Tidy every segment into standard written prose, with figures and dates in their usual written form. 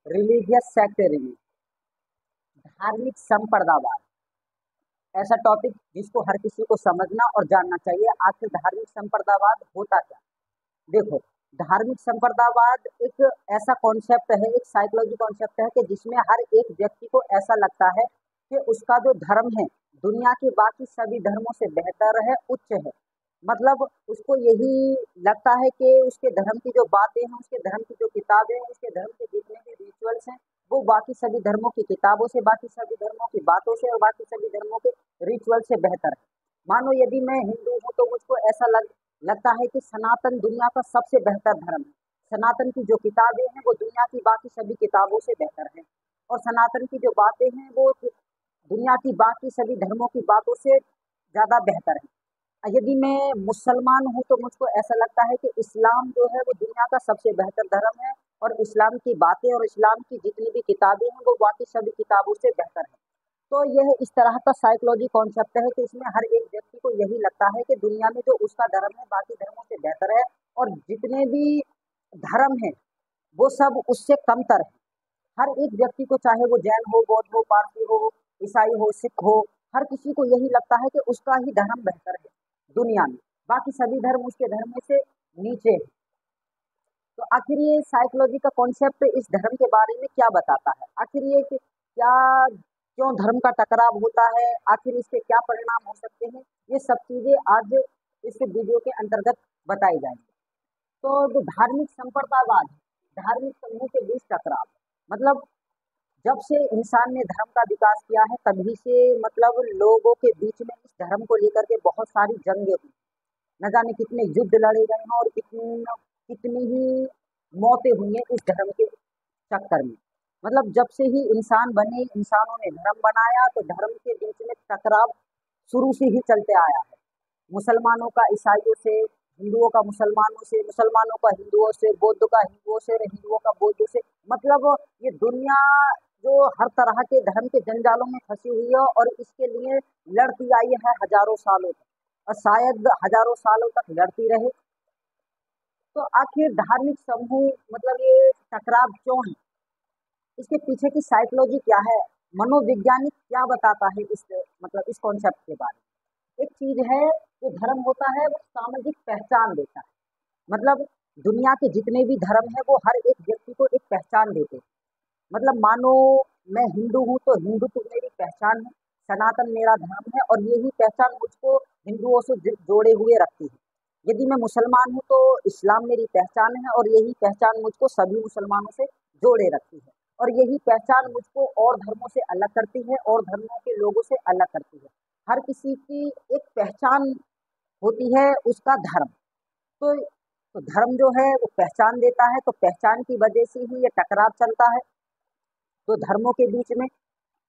Religious सेक्टेरिज्म, धार्मिक संप्रदायवाद, ऐसा topic जिसको हर किसी को समझना और जानना चाहिए। आखिर धार्मिक संप्रदायवाद होता क्या? देखो, धार्मिक संप्रदायवाद एक ऐसा कॉन्सेप्ट है, एक साइकोलॉजी कॉन्सेप्ट है कि जिसमें हर एक व्यक्ति को ऐसा लगता है कि उसका जो धर्म है दुनिया के बाकी सभी धर्मों से बेहतर है, उच्च है। मतलब उसको यही लगता है कि उसके धर्म की जो बातें हैं, उसके धर्म की जो किताबें हैं, उसके धर्म के जितने भी रिचुअल्स हैं, वो बाकी सभी धर्मों की किताबों से, बाकी सभी धर्मों की बातों से और बाकी सभी धर्मों के रिचुअल से बेहतर है। मानो यदि मैं हिंदू हूँ तो मुझको ऐसा लगता है कि सनातन दुनिया का सबसे बेहतर धर्म है। सनातन की जो किताबें हैं वो दुनिया की बाकी सभी किताबों से बेहतर है, और सनातन की जो बातें हैं वो दुनिया की बाकी सभी धर्मों की बातों से ज़्यादा बेहतर है। यदि मैं मुसलमान हूँ तो मुझको ऐसा लगता है कि इस्लाम जो है वो दुनिया का सबसे बेहतर धर्म है, और इस्लाम की बातें और इस्लाम की जितनी भी किताबें हैं वो बाकी सभी किताबों से बेहतर है। तो यह इस तरह का साइकोलॉजी कॉन्सेप्ट है कि इसमें हर एक व्यक्ति को यही लगता है कि दुनिया में जो उसका धर्म है बाकी धर्मों से बेहतर है, और जितने भी धर्म हैं वो सब उससे कमतर है। हर एक व्यक्ति को, चाहे वो जैन हो, बौद्ध हो, पारसी हो, ईसाई हो, सिख हो, हर किसी को यही लगता है कि उसका ही धर्म बेहतर है दुनिया में, बाकी सभी धर्म उसके धर्म में से नीचे है। तो आखिर ये साइकोलॉजी का कॉन्सेप्ट इस धर्म के बारे में क्या बताता है? आखिर ये कि क्या, क्यों धर्म का टकराव होता है, आखिर इसके क्या परिणाम हो सकते हैं, ये सब चीजें आज इस वीडियो के अंतर्गत बताई जाएंगी। तो जो धार्मिक संप्रदायवाद है, धार्मिक समूह के बीच टकराव, मतलब जब से इंसान ने धर्म का विकास किया है तभी से मतलब लोगों के बीच में इस धर्म को लेकर के बहुत सारी जंगें हुई, न जाने कितने युद्ध लड़े गए हैं और कितनी कितनी ही मौतें हुई हैं इस धर्म के चक्कर में। मतलब जब से ही इंसान बने, इंसानों ने धर्म बनाया, तो धर्म के बीच में टकराव शुरू से ही चलते आया है। मुसलमानों का ईसाइयों से, हिंदुओं का मुसलमानों से, मुसलमानों का हिंदुओं से, बौद्ध का हिंदुओं से, हिंदुओं का बौद्धों से। मतलब ये दुनिया जो हर तरह के धर्म के जंजालों में फंसी हुई है और इसके लिए लड़ती आई है हजारों सालों तक, और शायद हजारों सालों तक लड़ती रहे। तो आखिर धार्मिक समूह मतलब ये टकराव क्यों है, इसके पीछे की साइकोलॉजी क्या है, मनोवैज्ञानिक क्या बताता है इस मतलब इस कॉन्सेप्ट के बारे में? एक चीज है, जो धर्म होता है वो सामाजिक पहचान देता है। मतलब दुनिया के जितने भी धर्म है वो हर एक व्यक्ति को एक पहचान देते हैं। मतलब मानो मैं हिंदू हूँ तो हिंदुत्व मेरी पहचान है, सनातन मेरा धर्म है, और यही पहचान मुझको हिंदुओं से जोड़े हुए रखती है। यदि मैं मुसलमान हूँ तो इस्लाम मेरी पहचान है, और यही पहचान मुझको सभी मुसलमानों से जोड़े रखती है, और यही पहचान मुझको और धर्मों से अलग करती है और धर्मों के लोगों से अलग करती है। हर किसी की एक पहचान होती है, उसका धर्म। तो धर्म जो है वो पहचान देता है, तो पहचान की वजह से ही ये टकराव चलता है तो धर्मों के बीच में।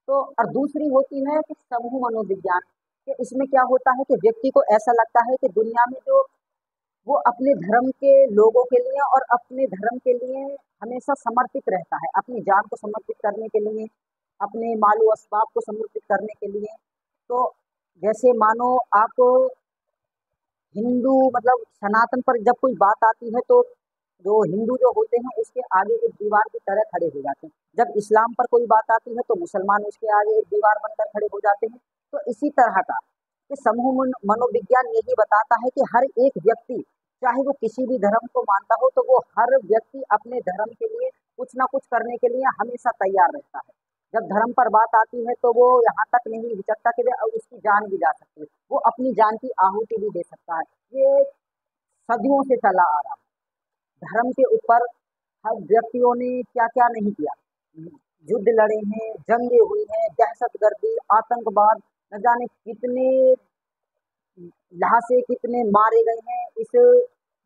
तो और दूसरी होती है कि समूह मनोविज्ञान, कि इसमें क्या होता है कि व्यक्ति को ऐसा लगता है कि दुनिया में जो वो अपने धर्म के लोगों के लिए और अपने धर्म के लिए हमेशा समर्पित रहता है, अपनी जान को समर्पित करने के लिए, अपने मालो असबाब को समर्पित करने के लिए। तो जैसे मानो आप हिंदू मतलब सनातन पर जब कोई बात आती है तो जो हिंदू जो होते हैं उसके आगे एक दीवार की तरह खड़े हो जाते हैं। जब इस्लाम पर कोई बात आती है तो मुसलमान उसके आगे एक दीवार बनकर खड़े हो जाते हैं। तो इसी तरह का कि समूह मनोविज्ञान यही बताता है कि हर एक व्यक्ति, चाहे वो किसी भी धर्म को मानता हो, तो वो हर व्यक्ति अपने धर्म के लिए कुछ ना कुछ करने के लिए हमेशा तैयार रहता है। जब धर्म पर बात आती है तो वो यहाँ तक नहीं हिचकता कि उसकी जान भी जा सकती है, वो अपनी जान की आहुति भी दे सकता है। ये सदियों से चला आ रहा है। धर्म के ऊपर हर व्यक्तियों ने क्या क्या नहीं किया, युद्ध लड़े हैं, जंगे हुई हैं, दहशतगर्दी, आतंकवाद, न जाने कितने लहासे कितने मारे गए हैं इस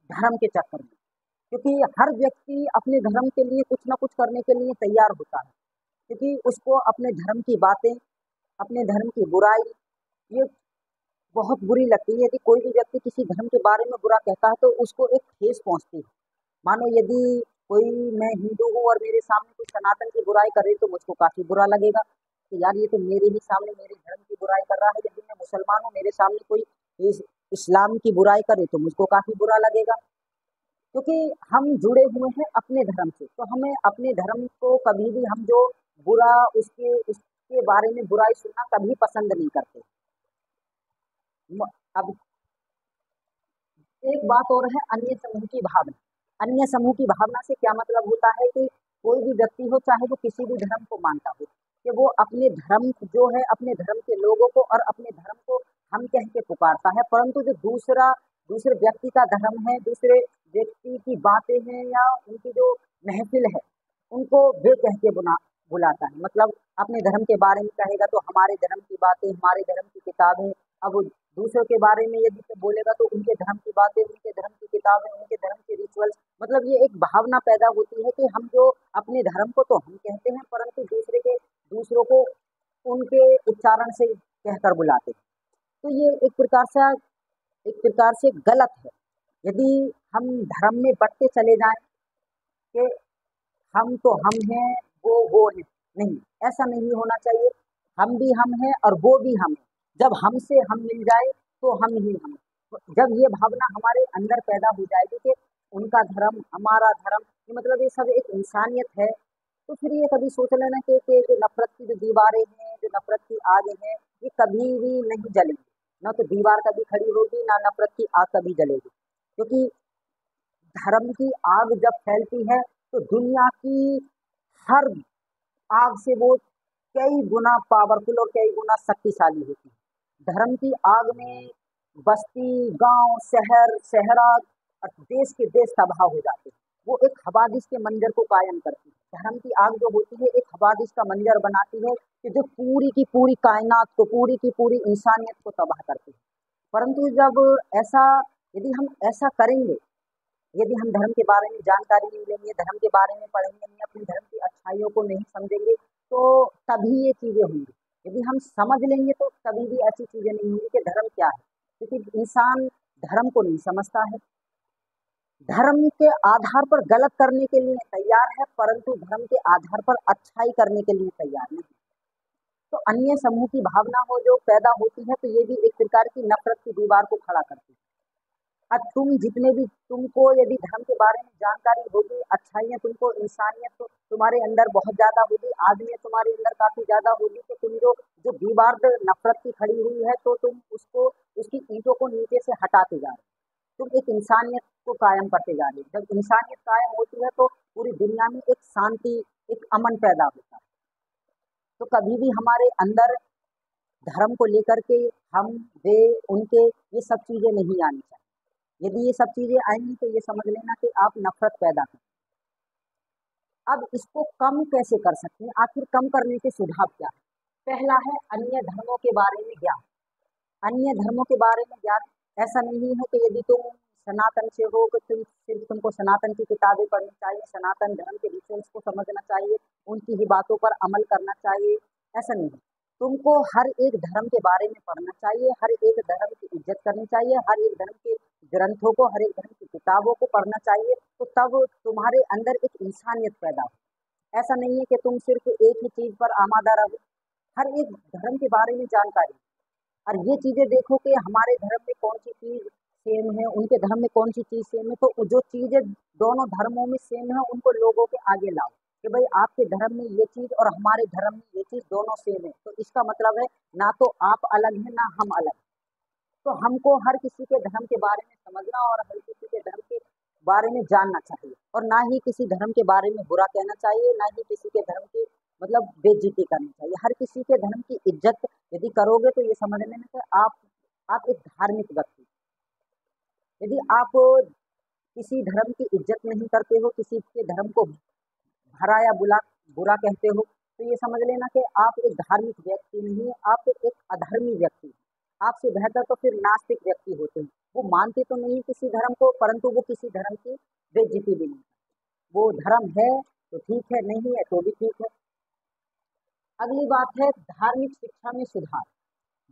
धर्म के चक्कर में। क्योंकि हर व्यक्ति अपने धर्म के लिए कुछ ना कुछ करने के लिए तैयार होता है, क्योंकि उसको अपने धर्म की बातें, अपने धर्म की बुराई, ये बहुत बुरी लगती है। यदि कोई भी व्यक्ति किसी धर्म के बारे में बुरा कहता है तो उसको एक ठेस पहुंचती है। मानो यदि कोई, मैं हिंदू हूँ और मेरे सामने कोई सनातन की बुराई करे तो मुझको काफी बुरा लगेगा कि यार ये तो मेरे ही सामने मेरे धर्म की बुराई कर रहा है। यदि मैं मुसलमान हूँ, मेरे सामने कोई इस्लाम की बुराई करे तो मुझको काफी बुरा लगेगा। क्योंकि हम जुड़े हुए हैं अपने धर्म से, तो हमें अपने धर्म को कभी भी हम जो बुरा उसके बारे में बुराई सुनना कभी पसंद नहीं करते। अब एक बात और है अन्य समूह की भावना। अन्य समूह की भावना से क्या मतलब होता है कि कोई भी व्यक्ति हो, चाहे वो किसी भी धर्म को मानता हो, कि वो अपने धर्म जो है, अपने धर्म के लोगों को और अपने धर्म को हम कह के पुकारता है, परंतु जो दूसरे व्यक्ति का धर्म है, दूसरे व्यक्ति की बातें हैं या उनकी जो महफिल है, उनको वे कह के बुलाता है। मतलब अपने धर्म के बारे में कहेगा तो हमारे धर्म की बातें, हमारे धर्म की किताबें। अब दूसरों के बारे में यदि कोई बोलेगा तो उनके धर्म की बातें, उनके धर्म की किताबें, उनके धर्म के रिचुअल्स। मतलब ये एक भावना पैदा होती है कि हम जो अपने धर्म को तो हम कहते हैं, परंतु दूसरों को उनके उच्चारण से कहकर बुलाते हैं। तो ये एक प्रकार से गलत है। यदि हम धर्म में बढ़ते चले जाएं कि हम हैं, वो है, नहीं, ऐसा नहीं होना चाहिए। हम भी हम हैं और वो भी हम हैं। जब हमसे हम मिल जाए तो हम ही हम हैं। जब ये भावना हमारे अंदर पैदा हो जाएगी कि उनका धर्म, हमारा धर्म, ये मतलब ये सब एक इंसानियत है, तो फिर ये कभी सोच लेना कि जो नफ़रत की जो दीवारें हैं, जो नफ़रत की आग हैं, ये कभी भी नहीं जलेंगी। ना तो दीवार कभी खड़ी होगी, ना नफ़रत की आग कभी जलेगी। क्योंकि धर्म की आग जब फैलती है तो दुनिया की हर आग से वो कई गुना पावरफुल और कई गुना शक्तिशाली होती है। धर्म की आग में बस्ती, गांव, शहर, शहरा और देश के देश तबाह हो जाते हैं। वो एक हवादिश के मंजर को कायम करती है। धर्म की आग जो होती है एक हवादिश का मंजर बनाती है कि जो पूरी की पूरी कायनात को, पूरी की पूरी इंसानियत को तबाह करती है। परंतु जब ऐसा यदि हम ऐसा करेंगे, यदि हम धर्म के बारे में जानकारी नहीं लेंगे, धर्म के बारे में पढ़ेंगे नहीं, अपने धर्म की अच्छाइयों को नहीं समझेंगे, तो तभी ये चीज़ें होंगी। यदि हम समझ लेंगे तो कभी भी ऐसी चीज़ें नहीं होंगी कि धर्म क्या है। क्योंकि इंसान धर्म को नहीं समझता है, धर्म के आधार पर गलत करने के लिए तैयार है, परंतु धर्म के आधार पर अच्छाई करने के लिए तैयार नहीं। तो अन्य समूह की भावना हो जो पैदा होती है, तो ये भी एक प्रकार की नफ़रत की दीवार को खड़ा करती है। अब तुमको यदि धर्म के बारे में जानकारी होगी, अच्छाइयाँ तुमको, इंसानियत तो तुम्हारे अंदर बहुत ज़्यादा होगी, आदमियत तुम्हारे अंदर काफ़ी ज़्यादा होगी, तो तुम जो जो दीवार नफ़रत की खड़ी हुई है, तो तुम उसको, उसकी ईंटों को नीचे से हटाते जा रहे हो। तुम एक इंसानियत को कायम करते जा रहे हो। जब इंसानियत कायम होती है तो पूरी दुनिया में एक शांति, एक अमन पैदा होता है। तो कभी भी हमारे अंदर धर्म को लेकर के हम, वे, उनके, ये सब चीज़ें नहीं आनी चाहिए। यदि ये सब चीज़ें आएँगी तो ये समझ लेना कि आप नफ़रत पैदा कर। अब इसको कम कैसे कर सकते हैं? आखिर कम करने के सुझाव क्या हैं? पहला है अन्य धर्मों के बारे में ज्ञान। अन्य धर्मों के बारे में ज्ञान, ऐसा नहीं है कि यदि तुम सनातन से हो कि सिर्फ तुमको सनातन की किताबें पढ़नी चाहिए, सनातन धर्म के रिचुअल्स को समझना चाहिए, उनकी ही बातों पर अमल करना चाहिए, ऐसा नहीं है। तुमको हर एक धर्म के बारे में पढ़ना चाहिए, हर एक धर्म की इज्जत करनी चाहिए, हर एक धर्म के ग्रंथों को, हर एक धर्म की किताबों को पढ़ना चाहिए, तो तब तुम्हारे अंदर एक इंसानियत पैदा हो। ऐसा नहीं है कि तुम सिर्फ एक ही चीज़ पर आमादा रहो। हर एक धर्म के बारे में जानकारी, और ये चीज़ें देखो कि हमारे धर्म में कौन-सी चीज़ सेम है, उनके धर्म में कौन-सी चीज़ सेम है, तो जो चीज़ें दोनों धर्मों में सेम है, उनको लोगों के आगे लाओ कि भई आपके धर्म में ये चीज़ और हमारे धर्म में ये चीज़ दोनों सेम है। तो इसका मतलब है ना तो आप अलग हैं, ना हम अलग हैं। तो हमको हर किसी के धर्म के बारे में समझना और हर किसी के धर्म के बारे में जानना चाहिए, और ना ही किसी धर्म के बारे में बुरा कहना चाहिए, ना ही किसी के धर्म की मतलब बेइज्जती करनी चाहिए। हर किसी के धर्म की इज्जत यदि करोगे तो ये समझ लेना कि आप एक धार्मिक व्यक्ति। यदि आप किसी धर्म की इज्जत नहीं करते हो, किसी के धर्म को भला या बुरा कहते हो, तो ये समझ लेना कि आप एक धार्मिक व्यक्ति नहीं, आप एक अधर्मी व्यक्ति हैं। आपसे बेहतर तो फिर नास्तिक व्यक्ति होते हैं। वो मानते तो नहीं किसी धर्म को, परंतु वो किसी धर्म की बेइज्जती भी नहीं करते। वो धर्म है तो ठीक है, नहीं है तो भी ठीक है। अगली बात है धार्मिक शिक्षा में सुधार।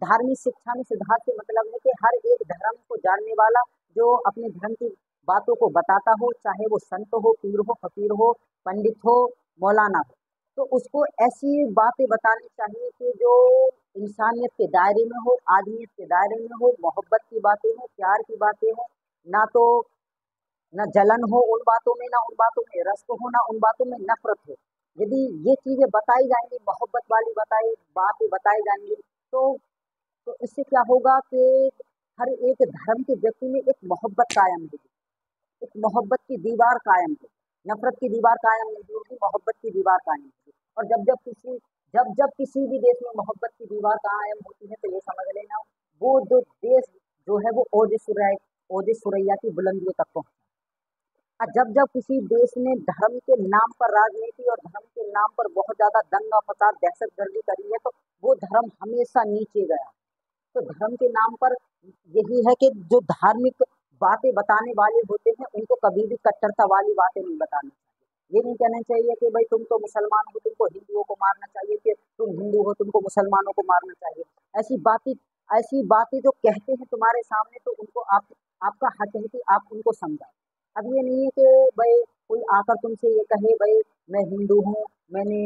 धार्मिक शिक्षा में सुधार से मतलब है कि हर एक धर्म को जानने वाला जो अपने धर्म की बातों को बताता हो, चाहे वो संत हो, पीर हो, फकीर हो, पंडित हो, मौलाना हो, तो उसको ऐसी बातें बतानी चाहिए कि जो इंसानियत के दायरे में हो, आदमियत के दायरे में हो, मोहब्बत की बातें हो, प्यार की बातें हो, ना तो न जलन हो उन बातों में, ना उन बातों में रस हो, ना उन बातों में नफरत हो। यदि ये चीजें बताई जाएंगी, मोहब्बत वाली बातें बताई जाएंगी, तो इससे क्या होगा कि हर एक धर्म के व्यक्ति में एक मोहब्बत कायम होगी, एक मोहब्बत की दीवार कायम होगी। नफरत की दीवार कायम नहीं होगी, मोहब्बत की दीवार कायम होगी। और जब जब किसी भी देश में मोहब्बत की दीवार कायम होती है, तो ये समझ लेना वो जो देश जो है वो ओज सुरैया की बुलंदियों तक पहुंचे। और जब जब किसी देश ने धर्म के नाम पर राजनीति और धर्म के नाम पर बहुत ज्यादा दंगा फसाद दहशतगर्दी करी है, तो वो धर्म हमेशा नीचे गया। तो धर्म के नाम पर यही है कि जो धार्मिक बातें बताने वाले होते हैं, उनको कभी भी कट्टरता वाली बातें नहीं बतानी चाहिए। ये नहीं कहना चाहिए कि भाई तुम तो मुसलमान हो, तुमको हिंदुओं को मारना चाहिए, कि तुम हिंदू हो, तुमको मुसलमानों को मारना चाहिए। ऐसी बातें ऐसी बातें जो कहते हैं तुम्हारे सामने, तो उनको आपका हक है कि आप उनको समझाओ। अब ये नहीं है कि भाई कोई आकर तुमसे ये कहे भाई मैं हिंदू हूँ, मैंने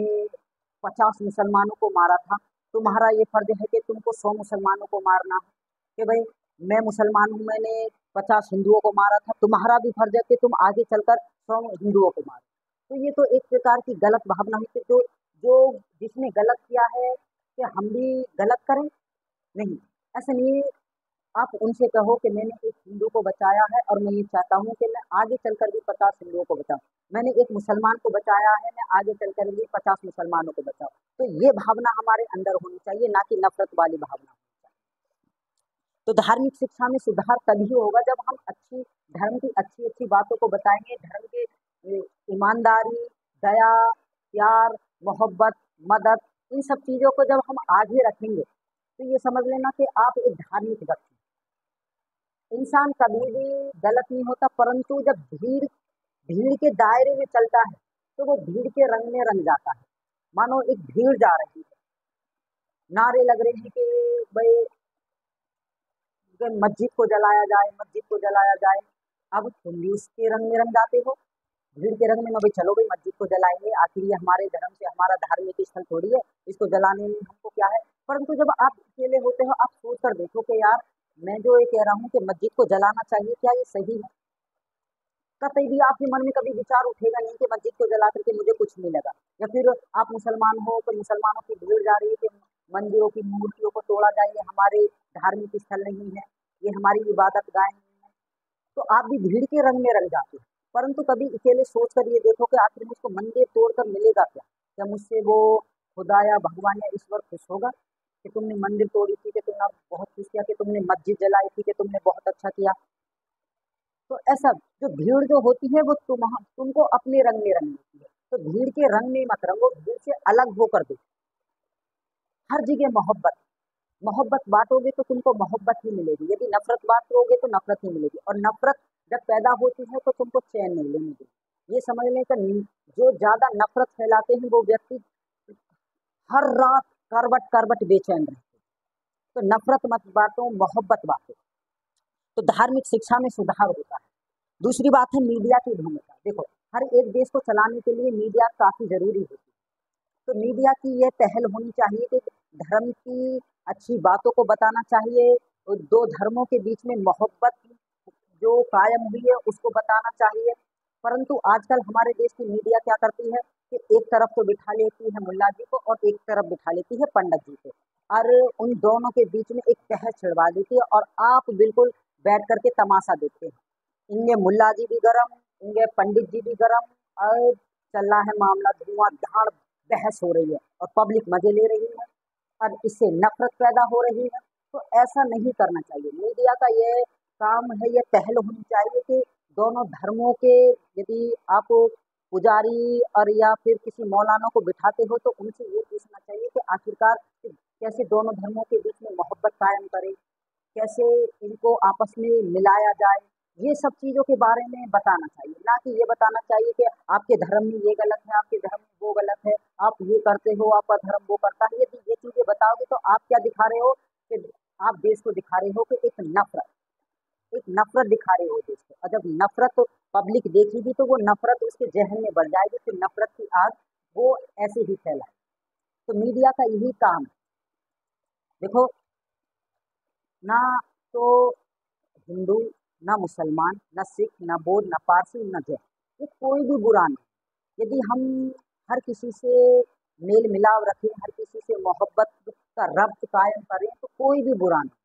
50 मुसलमानों को मारा था, तुम्हारा ये फर्ज है कि तुमको 100 मुसलमानों को मारना है। कि भाई मैं मुसलमान हूँ, मैंने 50 हिंदुओं को मारा था, तुम्हारा भी फर्ज है कि तुम आगे चलकर 100 हिंदुओं को मारो। तो ये तो एक प्रकार की गलत भावना है कि जो जो जिसने गलत किया है कि हम भी गलत करें। नहीं, ऐसा नहीं है। आप उनसे कहो कि मैंने एक हिंदू को बचाया है और मैं ये चाहता हूँ कि मैं आगे चलकर भी 50 हिंदुओं को बचाऊं। मैंने एक मुसलमान को बचाया है, मैं आगे चलकर भी 50 मुसलमानों को बचाऊं। तो ये भावना हमारे अंदर होनी चाहिए, ना कि नफरत वाली भावना। तो धार्मिक शिक्षा में सुधार तभी होगा जब हम धर्म की अच्छी अच्छी बातों को बताएंगे। धर्म के ईमानदारी, दया, प्यार, मोहब्बत, मदद, इन सब चीजों को जब हम आगे रखेंगे, तो ये समझ लेना कि आप एक धार्मिक व्यक्ति। इंसान कभी भी गलत नहीं होता, परंतु जब भीड़ भीड़ के दायरे में चलता है, तो वो भीड़ के रंग में रंग जाता है। मानो एक भीड़ जा रही है, नारे लग रहे हैं कि भाई कि मस्जिद को जलाया जाए, मस्जिद को जलाया जाए। अब तुम भी उसके रंग में रंग जाते हो, भीड़ के रंग में, ना भाई चलो भाई मस्जिद को जलाएंगे, आखिर ये हमारे धर्म से हमारा धार्मिक स्थल थोड़ी है, इसको जलाने में हमको क्या है। परंतु जब आप अकेले होते हो, आप सोच कर देखो कि यार मैं जो ये कह रहा हूँ कि मस्जिद को जलाना चाहिए, क्या ये सही है। कतई भी आपके मन में कभी विचार उठेगा नहीं कि मस्जिद को जला करके मुझे कुछ नहीं लगा। या फिर आप मुसलमान हो, तो मुसलमानों की भीड़ जा रही है कि मंदिरों की मूर्तियों को तोड़ा जाए, ये हमारे धार्मिक स्थल नहीं है, ये हमारी इबादत गाह नहीं है। तो आप भी भीड़ के रंग में रंग जाते हो। परंतु कभी अकेले सोच कर ये देखो कि आखिर मुझको मंदिर तोड़कर मिलेगा क्या। क्या मुझसे वो खुदा या भगवान या ईश्वर खुश होगा कि तुमने मंदिर तोड़ी थी, कि तुमने बहुत खुश किया, कि तुमने मस्जिद जलाई थी, कि तुमने बहुत अच्छा किया। तो ऐसा जो भीड़ जो होती है वो तुमको अपने रंग में रंग देती है। तो भीड़ के रंग में मत रंगो, भीड़ से अलग होकर दो। हर जगह मोहब्बत मोहब्बत बांटोगे तो तुमको मोहब्बत ही मिलेगी। यदि नफरत बांटोगे तो नफरत ही मिलेगी, और नफरत जब पैदा होती है तो तुमको चैन नहीं लेने देगी। ये समझ लें कि जो ज्यादा नफरत फैलाते हैं वो व्यक्ति हर रात करवट करवट बेचैन रहते हैं। तो नफरत मत बांटो, मोहब्बत बांटो, तो धार्मिक शिक्षा में सुधार होता है। दूसरी बात है मीडिया की भूमिका। देखो, हर एक देश को चलाने के लिए मीडिया काफी जरूरी होती है। तो मीडिया की यह पहल होनी चाहिए कि धर्म की अच्छी बातों को बताना चाहिए, और दो धर्मों के बीच में मोहब्बत जो कायम हुई है उसको बताना चाहिए। परंतु आजकल हमारे देश की मीडिया क्या करती है कि एक तरफ तो बिठा लेती है मुल्ला जी को, और एक तरफ बिठा लेती है पंडित जी को, और उन दोनों के बीच में एक तह छिड़वा देती है, और आप बिल्कुल बैठ करके तमाशा देखते हैं। इनके मुल्ला जी भी गरम, इनके पंडित जी भी गरम, और चल रहा है मामला धुआंधार, बहस हो रही है और पब्लिक मजे ले रही है, और इससे नफरत पैदा हो रही है। तो ऐसा नहीं करना चाहिए। मीडिया का ये काम है, ये पहल होनी चाहिए कि दोनों धर्मों के, यदि आप पुजारी और या फिर किसी मौलाना को बिठाते हो, तो उनसे ये पूछना चाहिए कि आखिरकार कैसे दोनों धर्मों के बीच में मोहब्बत कायम करें, कैसे इनको आपस में मिलाया जाए। ये सब चीज़ों के बारे में बताना चाहिए, ना कि ये बताना चाहिए कि आपके धर्म में ये गलत है, आपके धर्म में वो गलत है, आप ये करते हो, आपका धर्म वो करता है। यदि ये चीज़ें बताओगे तो आप क्या दिखा रहे हो कि आप देश को दिखा रहे हो कि एक नफ़रत दिखा रहे हो देश को। और जब नफ़रत पब्लिक देखेगी तो वो नफ़रत उसके ज़हन में बढ़ जाएगी, फिर नफ़रत की आग वो ऐसे ही फैलाए। तो मीडिया का यही काम है। देखो, ना तो हिंदू न मुसलमान, न सिख, न बौद्ध, न पारसी, न जैन, ये कोई भी बुरा नहीं। यदि हम हर किसी से मेल मिलाव रखें, हर किसी से मोहब्बत का रब्त कायम करें, तो कोई भी बुरा नहीं।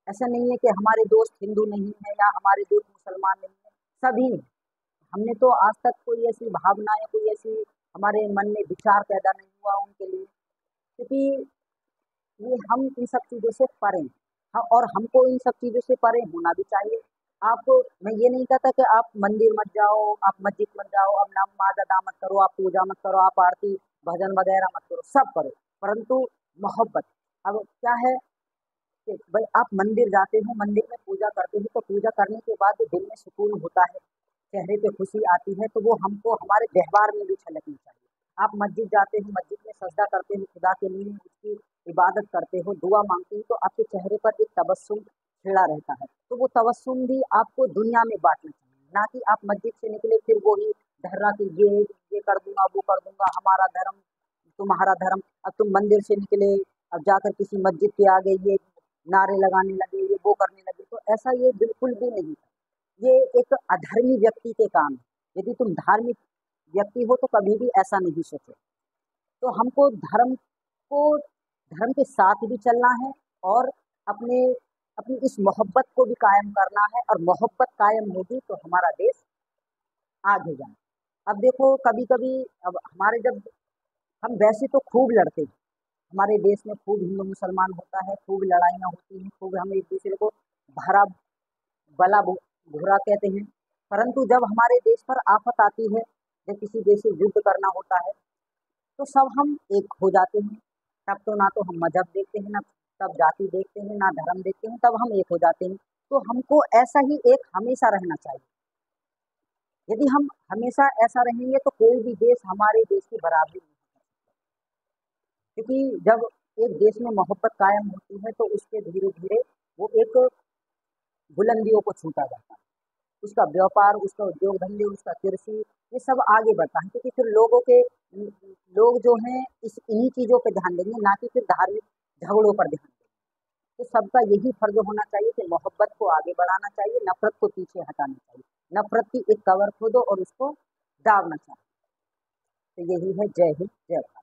ऐसा नहीं है कि हमारे दोस्त हिंदू नहीं है या हमारे दोस्त मुसलमान नहीं है, सभी हैं। हमने तो आज तक कोई ऐसी भावना या कोई ऐसी हमारे मन में विचार पैदा नहीं हुआ उनके लिए, क्योंकि ये हम इन सब चीज़ों से परे हैं। हाँ, और हमको इन सब चीज़ों से परे होना भी चाहिए। आप मैं ये नहीं कहता कि आप मंदिर मत जाओ, आप मस्जिद मत जाओ, आप नमाज़ अदा मत करो, आप पूजा मत करो, आप आरती, भजन वगैरह मत करो, सब करो, परंतु मोहब्बत। अब क्या है कि भाई आप मंदिर जाते हो, मंदिर में पूजा करते हो, तो पूजा करने के बाद जो दिल में सुकून होता है, चेहरे पे खुशी आती है, तो वो हमको हमारे व्यवहार में भी झलकनी चाहिए। आप मस्जिद जाते हो, मस्जिद में सजदा करते हो खुदा के लिए, उसकी इबादत करते हो, दुआ मांगते हो, तो आपके चेहरे पर एक तबस्सुम खिला रहता है। तो वो तबस्सुम भी आपको दुनिया में बांटना चाहिए, ना कि आप मस्जिद से निकले फिर वही धर्रा कि ये कर दूंगा, वो कर दूंगा, हमारा धर्म तुम्हारा धर्म। अब तुम मंदिर से निकले, अब जाकर किसी मस्जिद के आगे ये नारे लगाने लगे, ये वो करने लगे, तो ऐसा ये बिल्कुल भी नहीं है। ये एक अधर्मी व्यक्ति के काम है। यदि तुम धार्मिक व्यक्ति हो तो कभी भी ऐसा नहीं सोचो। तो हमको को धर्म के साथ भी चलना है, और अपने अपनी इस मोहब्बत को भी कायम करना है, और मोहब्बत कायम होगी तो हमारा देश आगे जाए। अब देखो कभी-कभी, अब हमारे जब हम वैसे तो खूब लड़ते हैं, हमारे देश में खूब हिंदू मुसलमान होता है, खूब लड़ाइयाँ होती हैं, खूब हम एक दूसरे को भरा बला बुरा कहते हैं। परंतु जब हमारे देश पर आफत आती है, जब किसी देश से युद्ध करना होता है, तो सब हम एक हो जाते हैं। तब तो ना तो हम मजहब देखते हैं, ना तब जाति देखते हैं, ना धर्म देखते हैं, तब हम एक हो जाते हैं। तो हमको ऐसा ही एक हमेशा रहना चाहिए। यदि हम हमेशा ऐसा रहेंगे तो कोई भी देश हमारे देश की बराबरी नहीं कर सकता। क्योंकि जब एक देश में मोहब्बत कायम होती है तो उसके धीरे धीरे वो एक बुलंदियों को छूता जाता है। उसका व्यापार, उसका उद्योग धंधे, उसका कृषि, ये सब आगे बढ़ता है, क्योंकि फिर लोग जो हैं इस इन्हीं चीज़ों पे ध्यान देंगे, ना कि फिर धार्मिक झगड़ों पर ध्यान देंगे। तो सबका यही फर्ज होना चाहिए कि मोहब्बत को आगे बढ़ाना चाहिए, नफरत को पीछे हटाना चाहिए। नफरत की एक कवर खोदो और उसको दागना चाहिए। तो यही है। जय हिंद, जय भारत।